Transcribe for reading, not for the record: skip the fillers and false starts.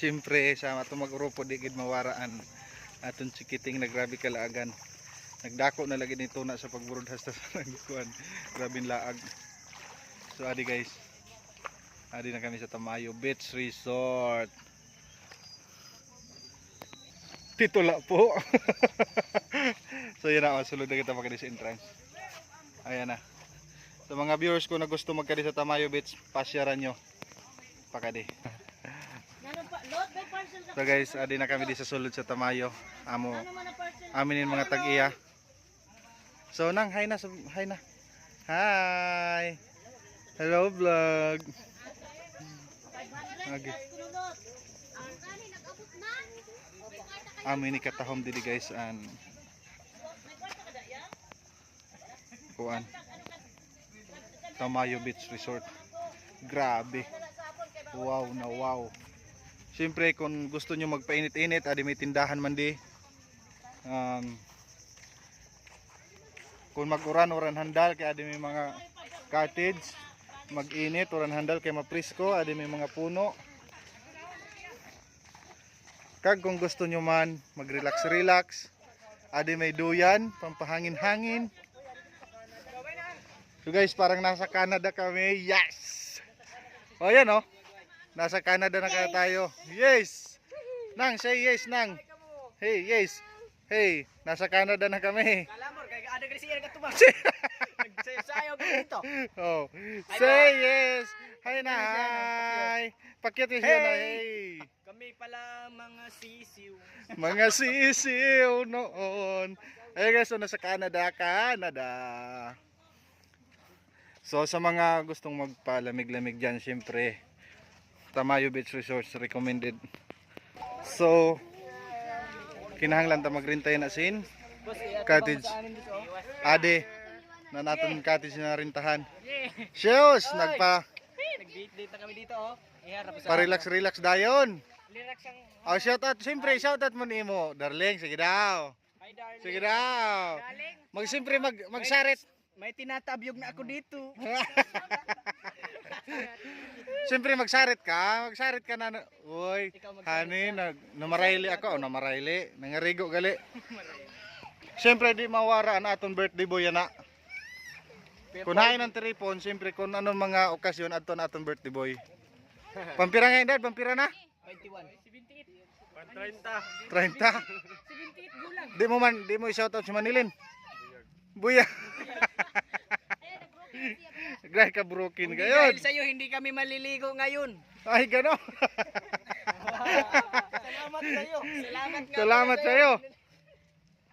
Siyempre sa atong mag-grupo di gid mawaraan aton chikiting na grabe kalaagan. Nagdako na lagi nito na sa pagburudhas sa nagkuan. Grabing laag. So adi guys. Adi na kami sa Tamayo Beach Resort. Titula po. So yun na, sulod na kita magkadi sa entrance. Ayan na. Sa mga viewers ko na gusto magkadi sa Tamayo Beach, pasyaran nyo. Pakadi. So guys, adi na kami di sa sulod sa Tamayo. Amin yung mga tag-iya. So nang, hi na. Hi. Hello vlog. Okay. Amin ni katahom didi guys an kuan Tamayo Beach Resort. Grabe. Wow na wow. Siyempre kung gusto nyo magpainit-init, adi may tindahan man di. Kung mag-uran handal kaya adi may mga cottage, mag-init uran handal kay maprisko, adi may mga puno. Kag kung gusto nyo man mag-relax, adi may duyan, pampahangin-hangin. So guys, parang nasa Canada kami. Yes! O yan o. Nasa Canada na kaya tayo. Yes! Nang, say yes nang. Hey, yes. Hey, nasa Canada na kami. Kalamor, kaya ada kasi siya katubang. Nagsayaw ko dito. Oh, say yes. Hi na, hi. Pakyat yun na, hey. Kami pala mga sisiw. Mga sisiw noon. Ay guys, so nasa Canada. So sa mga gustong magpalamig-lamig dyan, syempre Tamayo Beach Resort recommended. So kinahanglan ta magrintay na sin cottage. Ade na natin cottage na rintahan. Shows Nag-date na kami dito oh. Pa-relax dayon. Relax ang Oh, shout out mo nimo, darling, sige daw. Hi darling. Sige daw. Darling. Magsaret. May tinatabyog na ako dito. Siyempre magsaret ka na. Uy, honey, namarayli ako, namarayli. Nangarigo gali. Siyempre di mawara ang aton birthday boy na. Kung hain ng tripon, siyempre kung anong mga okasyon aton aton birthday boy. Pampira nga edad, pampira na? 21. 30. 30. 78 gulang. Di mo i-shoutout si Manilin. Buya. Grabe ka broken kayo. Dahil sa'yo hindi kami maliligo ngayon. Ay gano. Salamat sa'yo. Salamat sa'yo.